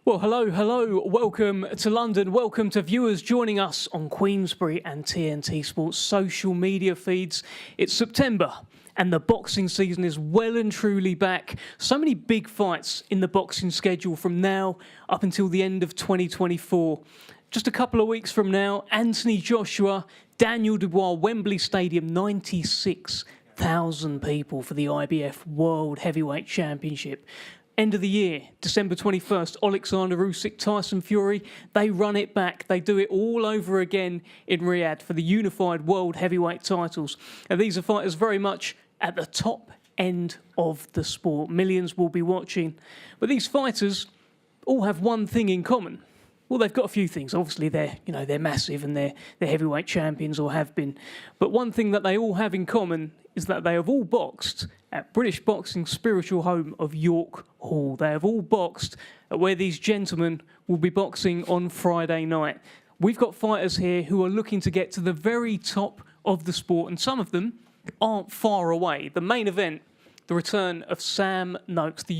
Well, hello, welcome to London, welcome to viewers joining us on Queensberry and TNT Sports social media feeds. It's September and the boxing season is well and truly back. So many big fights in the boxing schedule from now up until the end of 2024. Just a couple of weeks from now, Anthony Joshua, Daniel Dubois, Wembley Stadium, 96,000 people for the IBF World Heavyweight Championship. End of the year, December 21st, Alexander Usyk, Tyson Fury, they run it back. They do it all over again in Riyadh for the unified world heavyweight titles. And these are fighters very much at the top end of the sport. Millions will be watching. But these fighters all have one thing in common. Well, they've got a few things. Obviously, they're massive and they're heavyweight champions or have been. But one thing that they all have in common is that they have all boxed at British boxing's spiritual home of York Hall. They have all boxed at where these gentlemen will be boxing on Friday night. We've got fighters here who are looking to get to the very top of the sport, and some of them aren't far away. The main event, the return of Sam Noakes, the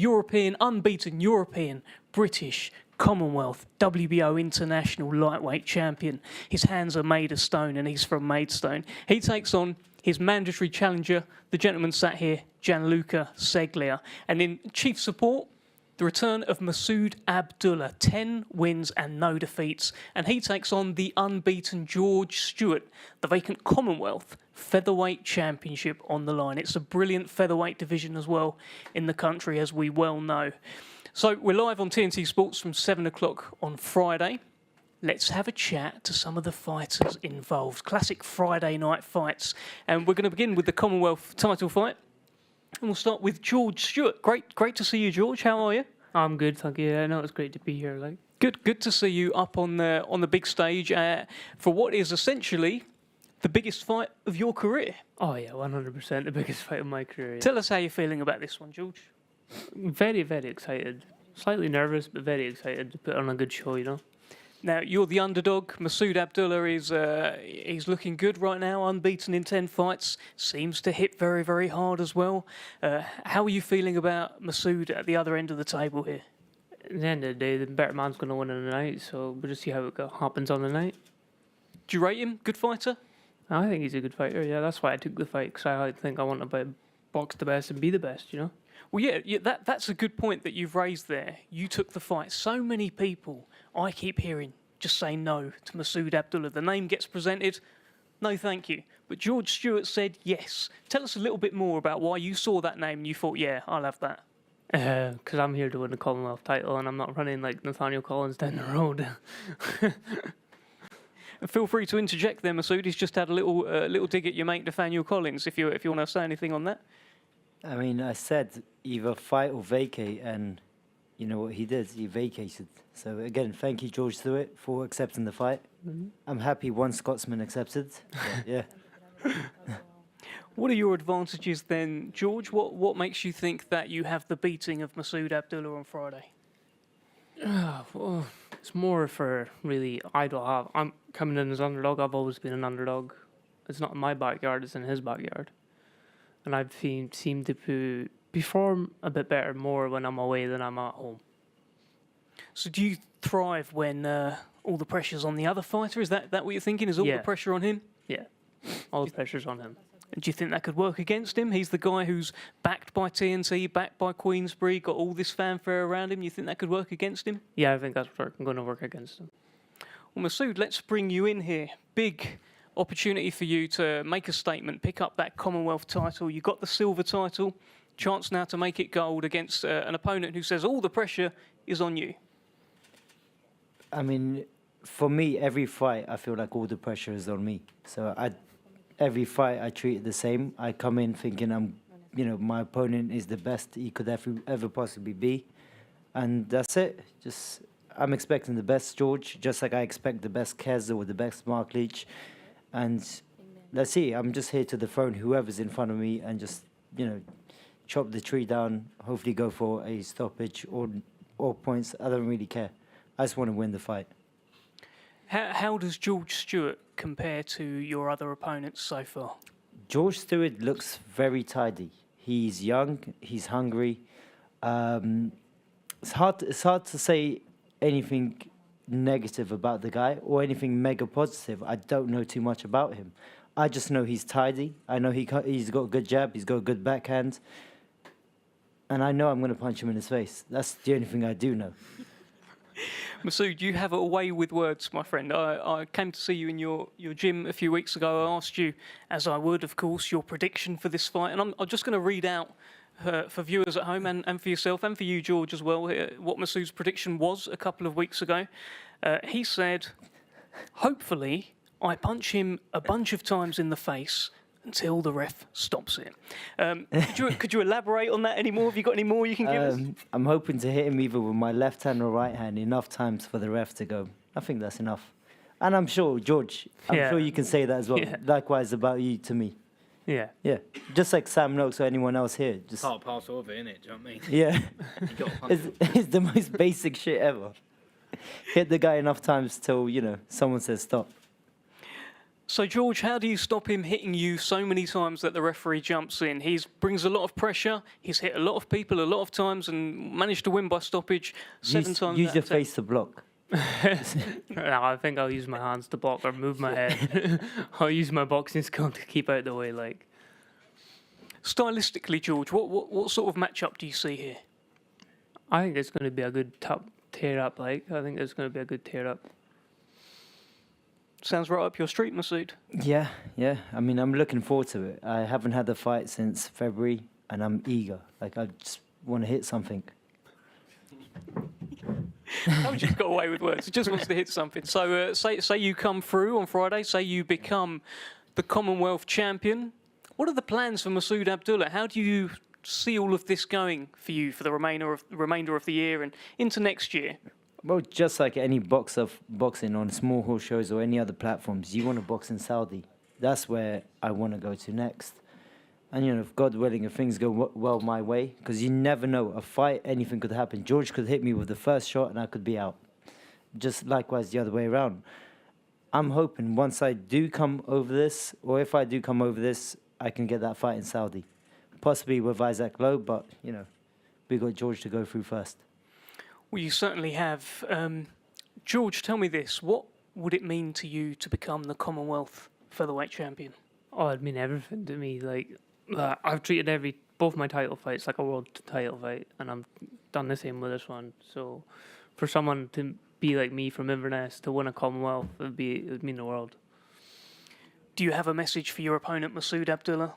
unbeaten European, British, Commonwealth, WBO International Lightweight Champion. His hands are made of stone and he's from Maidstone. He takes on his mandatory challenger, the gentleman sat here, Gianluca Ceglia. And in chief support, the return of Masood Abdullah, 10 wins and no defeats. And he takes on the unbeaten George Stewart, the vacant Commonwealth Featherweight Championship on the line. It's a brilliant featherweight division as well in the country, as we well know. So we're live on TNT Sports from 7 o'clock on Friday. Let's have a chat to some of the fighters involved. Classic Friday night fights. And we're going to begin with the Commonwealth title fight. And we'll start with George Stewart. Great to see you, George. How are you? I'm good, thank you. I know it's great to be here. Good to see you up on the big stage for what is essentially the biggest fight of your career. Oh yeah, 100% the biggest fight of my career. Yeah. Tell us how you're feeling about this one, George. Very, very excited. Slightly nervous, but very excited to put on a good show, you know. Now, you're the underdog. Masood Abdullah he's looking good right now, unbeaten in 10 fights. Seems to hit very, very hard as well. How are you feeling about Masood at the other end of the table here? At the end of the day, the better man's going to win in the night, so we'll just see how it happens on the night. Do you rate him? Good fighter? I think he's a good fighter, yeah. That's why I took the fight, because I think I want to box the best and be the best, you know. Well, yeah, that's a good point that you've raised there. You took the fight. So many people I keep hearing just say no to Masood Abdullah. The name gets presented, no thank you. But George Stewart said yes. Tell us a little bit more about why you saw that name and you thought, yeah, I'll have that. Because I'm here to win the Commonwealth title and I'm not running like Nathaniel Collins down the road. Feel free to interject there, Masood. He's just had a little dig at your mate Nathaniel Collins, if you want to say anything on that. I mean, I said either fight or vacate, and you know what he did? He vacated. So again, thank you, George Stewart, for accepting the fight. Mm-hmm. I'm happy one Scotsman accepted. Yeah. What are your advantages then, George? What makes you think that you have the beating of Masood Abdullah on Friday? Well, it's more for really I'm coming in as underdog. I've always been an underdog. It's not in my backyard, it's in his backyard. And I've seemed to perform a bit better more when I'm away than I'm at home. So do you thrive when all the pressure's on the other fighter? Is that what you're thinking? Is all the pressure on him? Yeah, all the pressure's on him. And do you think that could work against him? He's the guy who's backed by TNT, backed by Queensberry, got all this fanfare around him. You think that could work against him? Yeah, I think that's going to work against him. Well, Masood, let's bring you in here. Big opportunity for you to make a statement, pick up that Commonwealth title. You got the silver title. Chance now to make it gold against an opponent who says all the pressure is on you. I mean, for me, every fight, I feel like all the pressure is on me. So every fight, I treat it the same. I come in thinking my opponent is the best he could ever possibly be. And that's it. I'm expecting the best George, just like I expect the best Kez or the best Mark Leach. And let's see, I'm just here to dethrone whoever's in front of me and just, chop the tree down, hopefully go for a stoppage or points. I don't really care. I just want to win the fight. How does George Stewart compare to your other opponents so far? George Stewart looks very tidy. He's young, he's hungry. It's hard to say anything negative about the guy or anything mega positive. I don't know too much about him. I just know he's tidy. I know he's got a good jab. He's got a good backhand. And I know I'm going to punch him in his face. That's the only thing I do know. Masood, you have a way with words, my friend. I came to see you in your gym a few weeks ago. I asked you, as I would, of course, your prediction for this fight. And I'm just going to read out for viewers at home and for yourself and for you, George, as well, what Masood's prediction was a couple of weeks ago. He said, hopefully, I punch him a bunch of times in the face until the ref stops it. Could you elaborate on that any more? Have you got any more you can give us? I'm hoping to hit him either with my left hand or right hand enough times for the ref to go, I think that's enough. And I'm sure, George, I'm sure you can say that as well. Yeah. Likewise about you to me. Yeah. Yeah. Just like Sam Noakes or anyone else here. Just Part and parcel of it, innit? Do you know what I mean? yeah. You got to punch It's the most basic shit ever. Hit the guy enough times till, someone says stop. So, George, how do you stop him hitting you so many times that the referee jumps in? He brings a lot of pressure. He's hit a lot of people a lot of times and managed to win by stoppage seven times. Use out your of 10. face to block. No, I think I'll use my hands to block or move my head. I'll use my boxing skill to keep out the way. Like, Stylistically, George, what sort of matchup do you see here? I think it's going to be a good top tear up. Like, I think it's going to be a good tear up. Sounds right up your street, Masood. Yeah. I mean, I'm looking forward to it. I haven't had a fight since February, and I'm eager. Like, I just want to hit something. I've just got away with words. He just wants to hit something. So, say you come through on Friday. Say you become the Commonwealth champion. What are the plans for Masood Abdullah? How do you see all of this going for you for the remainder of the year and into next year? Well, just like any boxing on small hall shows or any other platforms, you want to box in Saudi. That's where I want to go to next. And, if God willing, if things go well my way, because you never know, a fight, anything could happen. George could hit me with the first shot and I could be out. Just likewise the other way around. I'm hoping once I do come over this, or if I do come over this, I can get that fight in Saudi. Possibly with Isaac Lowe, but, we got George to go through first. Well, you certainly have. George, tell me this. What would it mean to you to become the Commonwealth featherweight champion? Oh, it'd mean everything to me. Like, I've treated both my title fights like a world title fight, and I've done the same with this one. So, for someone to be like me from Inverness to win a Commonwealth, it would mean the world. Do you have a message for your opponent, Masood Abdullah?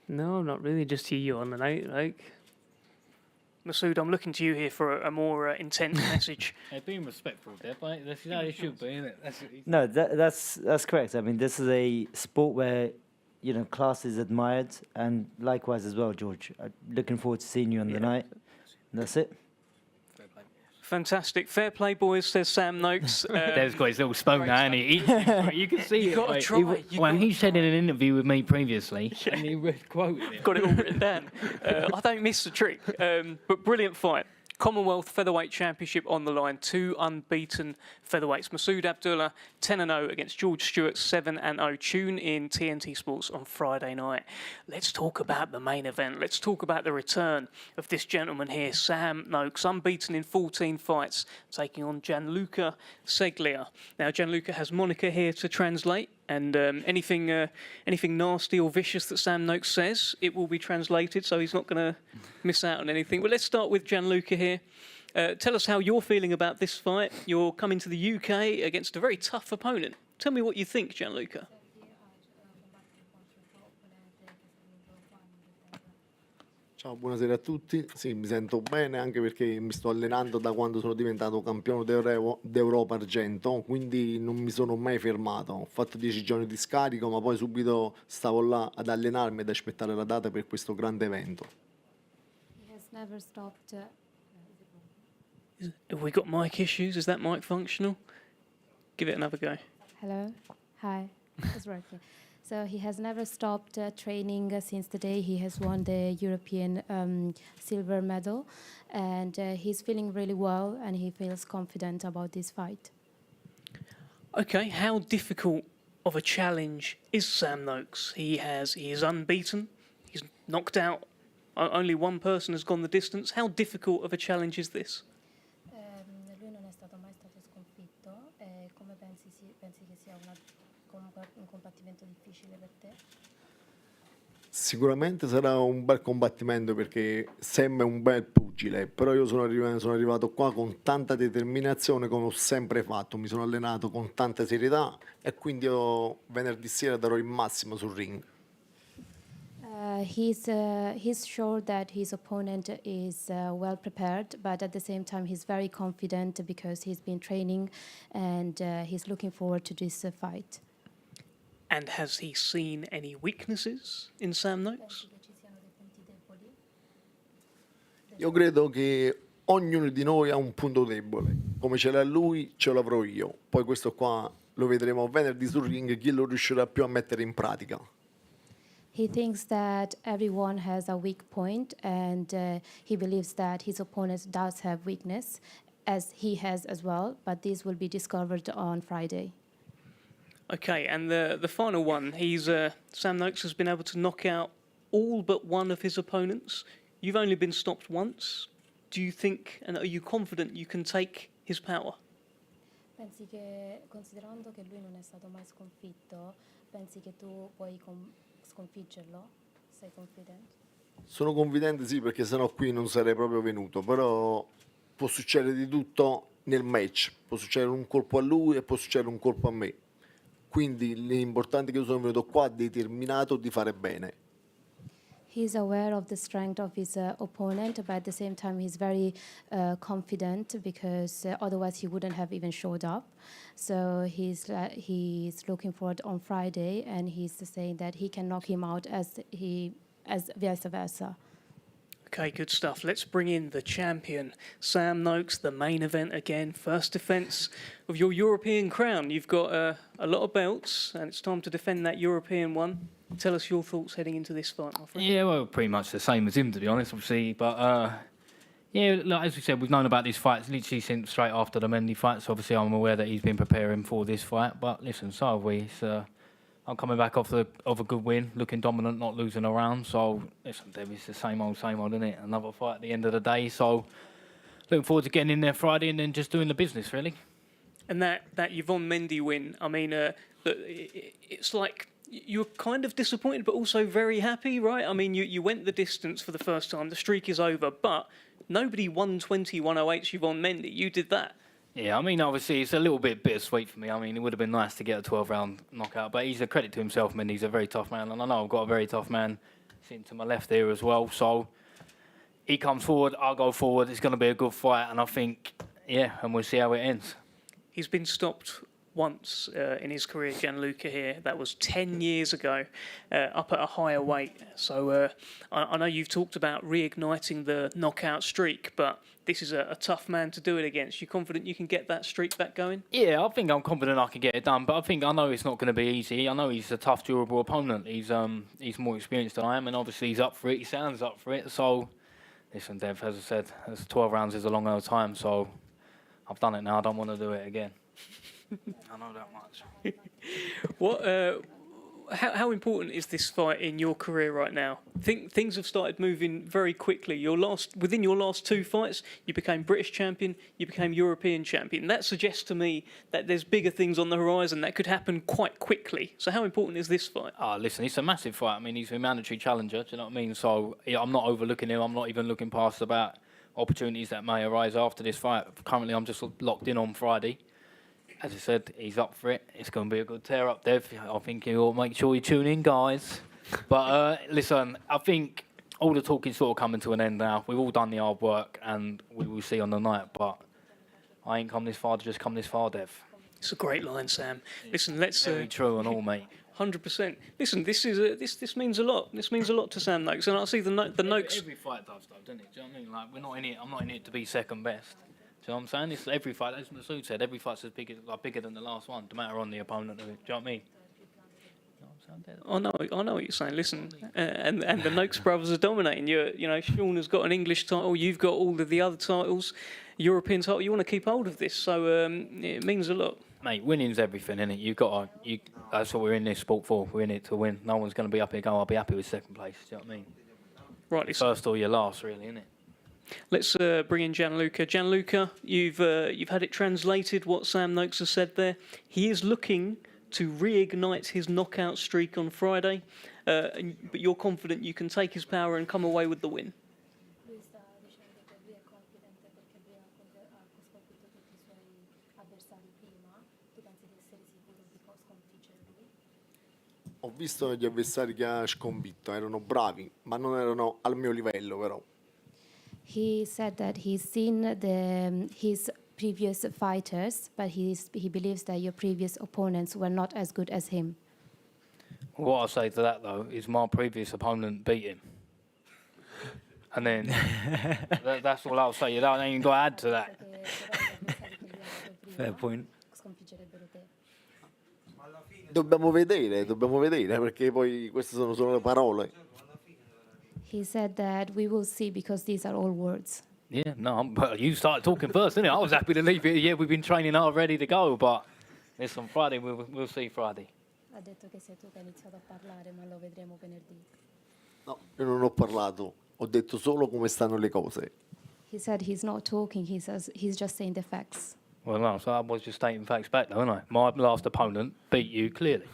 No, not really. Just see you on the night, like. Masood, I'm looking to you here for a more intense message. Hey, being respectful, Deb. Like, that's how you should be, innit? No, that's correct. I mean, this is a sport where, class is admired, and likewise as well, George. I'm looking forward to seeing you on the night. And that's it. Fantastic. Fair play, boys, says Sam Noakes. Deb's got his little spoon now, and you can see it. Gotta like, try. he said in an interview with me previously, and he quoted it. Got it all written down. I don't miss the trick. But brilliant fight. Commonwealth Featherweight Championship on the line. 2 unbeaten featherweights. Masood Abdullah, 10-0 against George Stewart, 7-0. Tune in TNT Sports on Friday night. Let's talk about the main event. Let's talk about the return of this gentleman here, Sam Noakes, unbeaten in 14 fights, taking on Gianluca Ceglia. Now, Gianluca has Monica here to translate. And anything nasty or vicious that Sam Noakes says, it will be translated, so he's not going to miss out on anything. But let's start with Gianluca here. Tell us how you're feeling about this fight. You're coming to the UK against a very tough opponent. Tell me what you think, Gianluca. Ciao, buonasera a tutti. Sì, mi sento bene anche perché mi sto allenando da quando sono diventato campione d'Europa argento, quindi non mi sono mai fermato. Ho fatto 10 giorni di scarico, ma poi subito stavo là ad allenarmi ed aspettare la data per questo grande evento. He has never stopped. Have we got mic issues? Is that mic functional? Give it another go. Hello? Hi. It's working. So he has never stopped training since the day he has won the European silver medal. And he's feeling really well and he feels confident about this fight. Okay, how difficult of a challenge is Sam Noakes? He is unbeaten. He's knocked out. Only one person has gone the distance. How difficult of a challenge is this? stato mai stato sconfitto e come pensi che sia un combattimento difficile per te? Sicuramente sarà un bel combattimento perché Sam è un bel pugile, però io sono arrivato qua con tanta determinazione come ho sempre fatto, mi sono allenato con tanta serietà e quindi io venerdì sera darò il massimo sul ring. He's sure that his opponent is well prepared, but at the same time he's very confident because he's been training and he's looking forward to this fight. And has he seen any weaknesses in Sam Noakes? Pensi che ci siano dei punti deboli? Io credo che ognuno di noi ha un punto debole, come ce l'ha lui, ce l'avrò io. Poi questo qua lo vedremo venerdì sul ring, chi lo riuscirà più a mettere in pratica. He thinks that everyone has a weak point, and he believes that his opponent does have weakness, as he has as well. But this will be discovered on Friday. Okay, and the final one, Sam Noakes has been able to knock out all but one of his opponents. You've only been stopped once. Do you think, and are you confident you can take his power? Pensi che, considerando che lui non è stato mai sconfitto, pensi che tu puoi sconfiggerlo? Sei confident? Sono confidente sì, perché sennò qui non sarei proprio venuto, però può succedere di tutto nel match, può succedere un colpo a lui e può succedere un colpo a me. Quindi l'importante è che io sono venuto qua determinato di fare bene. He's aware of the strength of his opponent, but at the same time he's very confident because otherwise he wouldn't have even showed up. So he's looking forward on Friday, and he's saying that he can knock him out as vice versa. Okay, good stuff. Let's bring in the champion, Sam Noakes, the main event again. First defence of your European crown. You've got a lot of belts, and it's time to defend that European one. Tell us your thoughts heading into this fight, my friend. Yeah, well, pretty much the same as him, to be honest, obviously. But, yeah, like, as we said, we've known about these fights literally since straight after the Mendy fight. So obviously I'm aware that he's been preparing for this fight. But listen, so have we. I'm coming back off a good win, looking dominant, not losing around. So, listen, Deb, it's the same old, isn't it? Another fight at the end of the day. So, looking forward to getting in there Friday and then just doing the business, really. And that Yvonne Mendy win, I mean, it's like you were kind of disappointed, but also very happy, right? I mean, you went the distance for the first time. The streak is over, but nobody 120, 108's Yvonne Mendy. You did that. Yeah, I mean, obviously, it's a little bit bittersweet for me. I mean, it would have been nice to get a 12-round knockout, but he's a credit to himself, man. He's a very tough man, and I know I've got a very tough man sitting to my left here as well. So he comes forward, I'll go forward. It's going to be a good fight, and I think, yeah, and we'll see how it ends. He's been stopped once in his career, Gianluca here. That was 10 years ago, up at a higher weight. So I know you've talked about reigniting the knockout streak, but this is a tough man to do it against. You confident you can get that streak back going? Yeah, I think I'm confident I can get it done, but I know it's not going to be easy. I know he's a tough, durable opponent. He's more experienced than I am, and obviously he's up for it. He sounds up for it. So, listen, Dev, as I said, 12 rounds is a long old time, so I've done it now. I don't want to do it again. I know that much. How important is this fight in your career right now? Things have started moving very quickly. Within your last two fights, you became British champion, you became European champion. That suggests to me that there's bigger things on the horizon that could happen quite quickly. So how important is this fight? Listen, it's a massive fight. I mean, he's a mandatory challenger, do you know what I mean? So yeah, I'm not overlooking him. I'm not even looking past about opportunities that may arise after this fight. Currently, I'm just locked in on Friday. As I said, he's up for it. It's going to be a good tear up, Dev. I think you'll make sure you tune in, guys. But listen, I think all the talk is sort of coming to an end now. We've all done the hard work, and we will see on the night. But I ain't come this far to just come this far, Dev. It's a great line, Sam. Listen, let's... Very true and all, mate. 100%. Listen, this means a lot. This means a lot to Sam Noakes, and I see the Noakes. Every fight does, though, doesn't it? Do you know what I mean? Like, we're not in it. I'm not in it to be second best. Do you know what I'm saying? It's every fight, as Masood said, every fight's bigger than the last one, no matter on the opponent. Do you know what I mean? I know what you're saying. Listen, and the Noakes brothers are dominating. Sean has got an English title. You've got all of the other titles, European title. You want to keep hold of this, so it means a lot. Mate, winning's everything, innit? That's what we're in this sport for. We're in it to win. No one's going to be up here going, I'll be happy with second place. Do you know what I mean? Rightly so. First or your last, really, innit? Let's bring in Gianluca. Gianluca, you've had it translated what Sam Noakes has said there. He is looking to reignite his knockout streak on Friday, but you're confident you can take his power and come away with the win. Lui sta dicendo che lui è confident perché lui ha sconfitto tutti i suoi avversari prima. Tu pensi di essere sicuro di sconfiggere lui? Ho visto gli avversari che ha sconfitto, erano bravi, ma non erano al mio livello però. He said that he's seen his previous fighters, but he believes that your previous opponents were not as good as him. What I say to that though is my previous opponent beat him, and then that's all I'll say. You don't ain't got to add to that. Fair point. Sconfiggerebbero te. Dobbiamo vedere, perché poi queste sono solo le parole. He said that we will see because these are all words. Yeah, no, but you started talking first, didn't it? I was happy to leave it. Yeah, we've been training hard, ready to go, but it's on Friday. We'll see Friday. Ha detto che sei tu che hai iniziato a parlare, ma lo vedremo venerdì. No, io non ho parlato, ho detto solo come stanno le cose. He said he's not talking, he's just saying the facts. Well, no, so I was just stating facts back, though, wasn't I? My last opponent beat you clearly.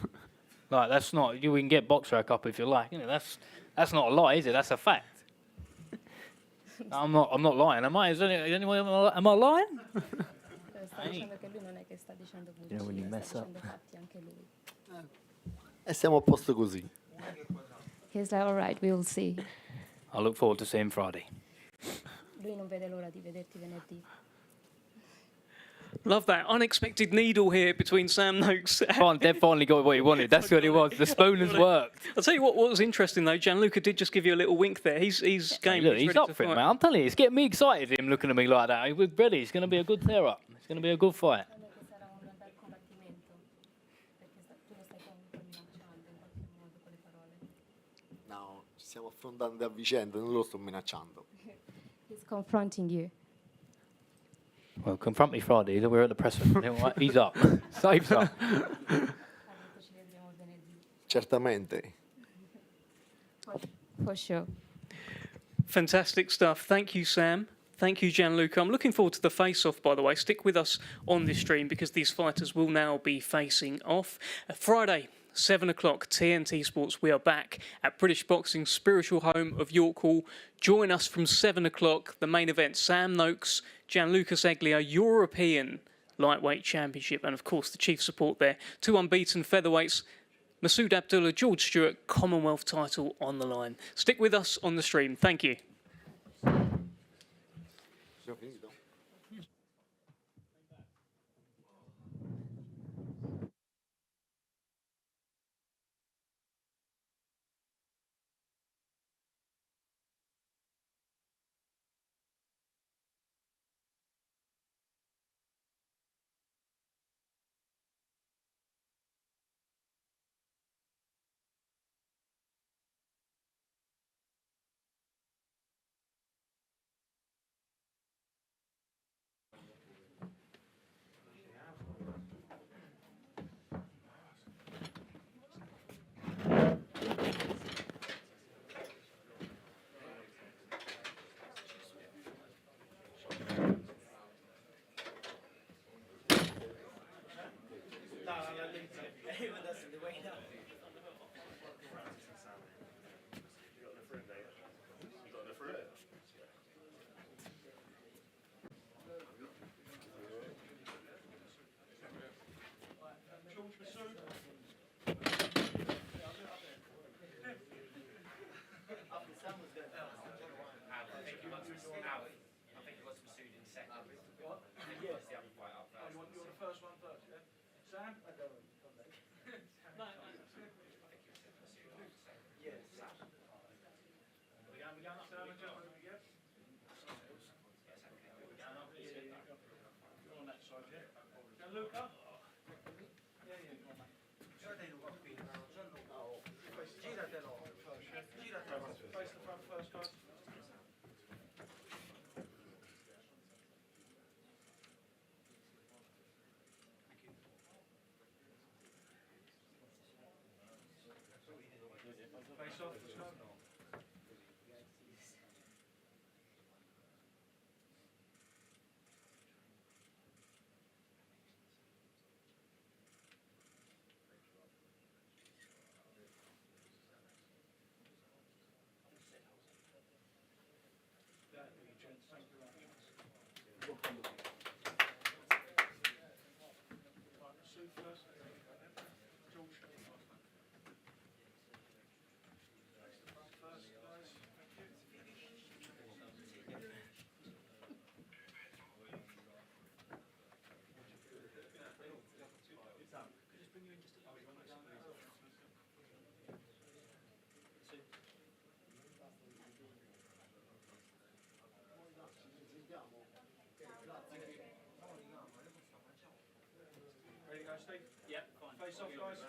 Like that's not you. We can get boxer up if you like. You know, that's not a lie, is it? That's a fact. I'm not lying, am I? Am I lying? Sta dicendo che lui non è che sta dicendo You know, when you bugie, mess sta up. dicendo fatti anche lui. E siamo a posto così. He's like, all right, we will see. I look forward to seeing Friday. Lui non vede l'ora di vederti venerdì. Love that unexpected needle here between Sam Noakes. Deb finally got what he wanted. That's what it was. The spoon has worked. I'll tell you what was interesting though. Gianluca did just give you a little wink there. He's game. Look, he's ready up to for it, fight. man. I'm telling you, it's getting me excited. Him looking at me like that. We're ready. It's going to be a good tear up. It's going to be a good fight. Che sarà un bel combattimento, perché tu lo stai minacciando in qualche modo con le parole. No, ci stiamo affrontando a vicenda, non lo sto minacciando. He's confronting you. Well, confront me Friday. We're at the press room. He's up. Save's up. Ha detto ci vedremo venerdì. Certamente. For sure. Fantastic stuff. Thank you, Sam. Thank you, Gianluca. I'm looking forward to the face-off, by the way. Stick with us on this stream because these fighters will now be facing off. Friday, 7 o'clock, TNT Sports. We are back at British Boxing's spiritual home of York Hall. Join us from 7 o'clock. The main event, Sam Noakes, Gianluca Ceglia, European Lightweight Championship. And, of course, the chief support there. 2 unbeaten featherweights. Masood Abdullah, George Stewart, Commonwealth title on the line. Stick with us on the stream. Thank you. Abbiamo finito? Ready to go, Steve? Yep, fine. Face off, guys.